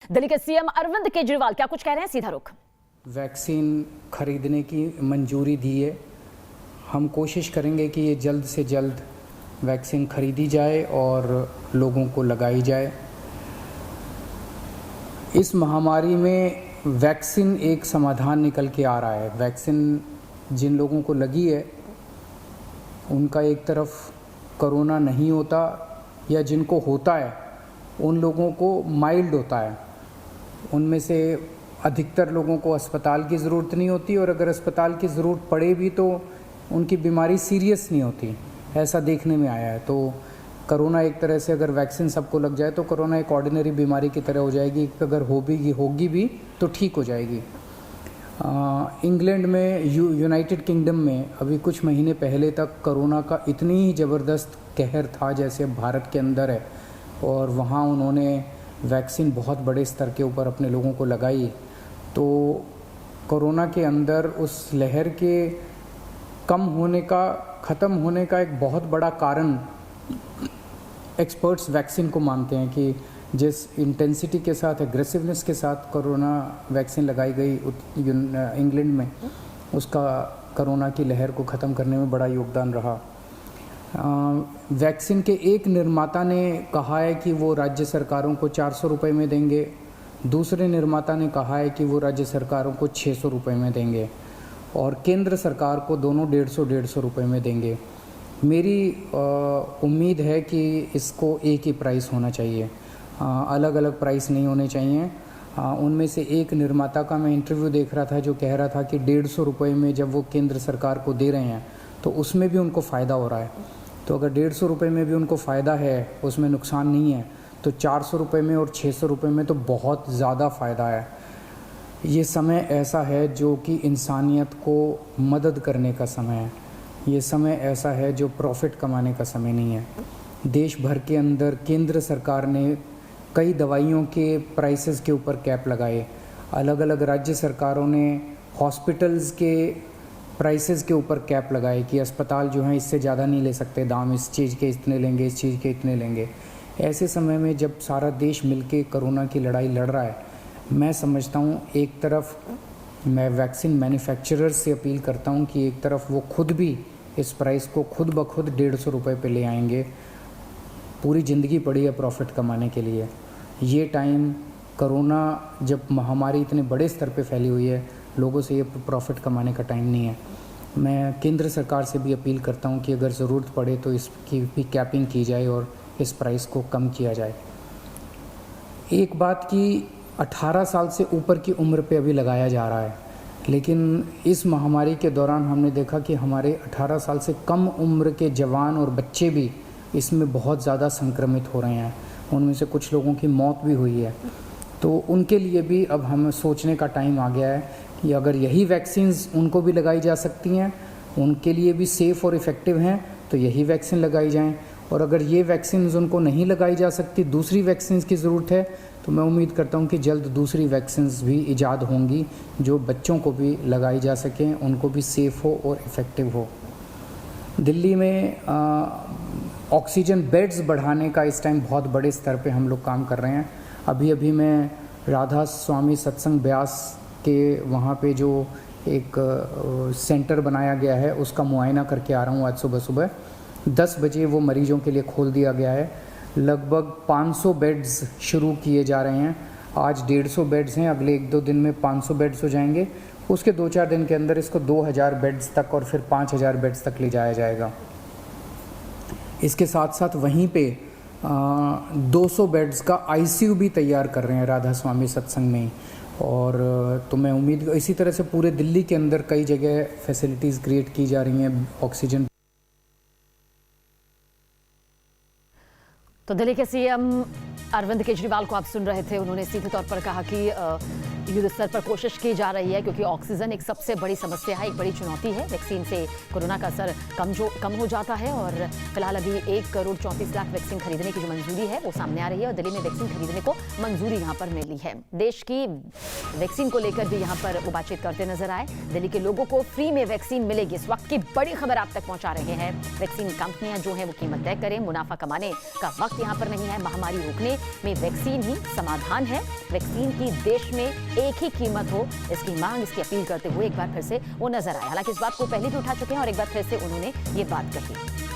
दिल्ली के सीएम अरविंद केजरीवाल क्या कुछ कह रहे हैं, सीधा रुख। वैक्सीन खरीदने की मंजूरी दी है। हम कोशिश करेंगे कि ये जल्द से जल्द वैक्सीन खरीदी जाए और लोगों को लगाई जाए। इस महामारी में वैक्सीन एक समाधान निकल के आ रहा है। वैक्सीन जिन लोगों को लगी है उनका एक तरफ कोरोना नहीं होता, या जिनको होता है उन लोगों को माइल्ड होता है। उनमें से अधिकतर लोगों को अस्पताल की ज़रूरत नहीं होती, और अगर अस्पताल की ज़रूरत पड़े भी तो उनकी बीमारी सीरियस नहीं होती, ऐसा देखने में आया है। तो कोरोना एक तरह से अगर वैक्सीन सबको लग जाए तो कोरोना एक ऑर्डिनरी बीमारी की तरह हो जाएगी। अगर होगी भी तो ठीक हो जाएगी। इंग्लैंड में यूनाइटेड किंगडम में अभी कुछ महीने पहले तक कोरोना का इतनी ही ज़बरदस्त कहर था जैसे भारत के अंदर है, और वहाँ उन्होंने वैक्सीन बहुत बड़े स्तर के ऊपर अपने लोगों को लगाई। तो कोरोना के अंदर उस लहर के ख़त्म होने का एक बहुत बड़ा कारण एक्सपर्ट्स वैक्सीन को मानते हैं कि जिस इंटेंसिटी के साथ, एग्रेसिवनेस के साथ कोरोना वैक्सीन लगाई गई इंग्लैंड में, उसका कोरोना की लहर को ख़त्म करने में बड़ा योगदान रहा। वैक्सीन के एक निर्माता ने कहा है कि वो राज्य सरकारों को 400 रुपये में देंगे, दूसरे निर्माता ने कहा है कि वो राज्य सरकारों को 600 रुपये में देंगे, और केंद्र सरकार को दोनों 150 रुपये में देंगे। मेरी उम्मीद है कि इसको एक ही प्राइस होना चाहिए, अलग अलग प्राइस नहीं होने चाहिए। उनमें से एक निर्माता का मैं इंटरव्यू देख रहा था जो कह रहा था कि 150 रुपये में जब वो केंद्र सरकार को दे रहे हैं तो उसमें भी उनको फ़ायदा हो रहा है। तो अगर 150 रुपये में भी उनको फ़ायदा है, उसमें नुकसान नहीं है, तो 400 रुपये में और 600 रुपये में तो बहुत ज़्यादा फ़ायदा है। ये समय ऐसा है जो कि इंसानियत को मदद करने का समय है। ये समय ऐसा है जो प्रॉफिट कमाने का समय नहीं है। देश भर के अंदर केंद्र सरकार ने कई दवाइयों के प्राइसेस के ऊपर कैप लगाए। अलग अलग राज्य सरकारों ने हॉस्पिटल्स के प्राइसेस के ऊपर कैप लगाए कि अस्पताल जो हैं इससे ज़्यादा नहीं ले सकते दाम, इस चीज़ के इतने लेंगे, इस चीज़ के इतने लेंगे। ऐसे समय में जब सारा देश मिलके कोरोना की लड़ाई लड़ रहा है, मैं समझता हूँ एक तरफ मैं वैक्सीन मैन्युफैक्चरर्स से अपील करता हूँ कि एक तरफ वो खुद भी इस प्राइस को खुद ब खुद 150 रुपये पे ले आएंगे। पूरी ज़िंदगी पड़ी है प्रॉफिट कमाने के लिए। ये टाइम कोरोना जब महामारी इतने बड़े स्तर पे फैली हुई है, लोगों से ये प्रॉफिट कमाने का टाइम नहीं है। मैं केंद्र सरकार से भी अपील करता हूँ कि अगर ज़रूरत पड़े तो इसकी भी कैपिंग की जाए और इस प्राइस को कम किया जाए। एक बात कि 18 साल से ऊपर की उम्र पे अभी लगाया जा रहा है, लेकिन इस महामारी के दौरान हमने देखा कि हमारे 18 साल से कम उम्र के जवान और बच्चे भी इसमें बहुत ज़्यादा संक्रमित हो रहे हैं। उनमें से कुछ लोगों की मौत भी हुई है। तो उनके लिए भी अब हमें सोचने का टाइम आ गया है कि अगर यही वैक्सीन्स उनको भी लगाई जा सकती हैं, उनके लिए भी सेफ़ और इफ़ेक्टिव हैं, तो यही वैक्सीन लगाई जाएं। और अगर ये वैक्सीन्स उनको नहीं लगाई जा सकती, दूसरी वैक्सीन्स की ज़रूरत है, तो मैं उम्मीद करता हूं कि जल्द दूसरी वैक्सीन्स भी ईजाद होंगी जो बच्चों को भी लगाई जा सकें, उनको भी सेफ़ हो और इफ़ेक्टिव हो। दिल्ली में ऑक्सीजन बेड्स बढ़ाने का इस टाइम बहुत बड़े स्तर पे हम लोग काम कर रहे हैं। अभी मैं राधा स्वामी सत्संग ब्यास के वहाँ पे जो एक सेंटर बनाया गया है उसका मुआयना करके आ रहा हूँ। आज सुबह 10 बजे वो मरीजों के लिए खोल दिया गया है। लगभग 500 बेड्स शुरू किए जा रहे हैं। आज 150 बेड्स हैं, अगले 1-2 दिन में 500 बेड्स हो जाएंगे। उसके 2-4 दिन के अंदर इसको 2000 बेड्स तक और फिर 5000 बेड्स तक ले जाया जाएगा। इसके साथ साथ वहीं पे 200 बेड्स का आईसीयू भी तैयार कर रहे हैं राधा स्वामी सत्संग में। और तो मैं उम्मीद इसी तरह से पूरे दिल्ली के अंदर कई जगह फैसिलिटीज़ क्रिएट की जा रही हैं ऑक्सीजन। तो दिल्ली के सीएम अरविंद केजरीवाल को आप सुन रहे थे। उन्होंने सीधे तौर पर कहा कि युद्ध स्तर पर कोशिश की जा रही है क्योंकि ऑक्सीजन एक सबसे बड़ी समस्या है, एक बड़ी चुनौती है। वैक्सीन से कोरोना का असर कम हो जाता है और फिलहाल अभी 1,34,00,000 वैक्सीन खरीदने की जो मंजूरी है वो सामने आ रही है और दिल्ली में वैक्सीन खरीदने को मंजूरी यहाँ पर मिली है। देश की वैक्सीन को लेकर भी यहाँ पर वो बातचीत करते नजर आए। दिल्ली के लोगों को फ्री में वैक्सीन मिलेगी, इस वक्त की बड़ी खबर आप तक पहुंचा रहे हैं। वैक्सीन कंपनियां जो है वो कीमत तय करें, मुनाफा कमाने का वक्त यहाँ पर नहीं है। महामारी रोकने में वैक्सीन ही समाधान है। वैक्सीन की देश में एक ही कीमत हो, इसकी मांग, इसकी अपील करते हुए एक बार फिर से वो नजर आए। हालांकि इस बात को पहले भी उठा चुके हैं और एक बार फिर से उन्होंने ये बात कही।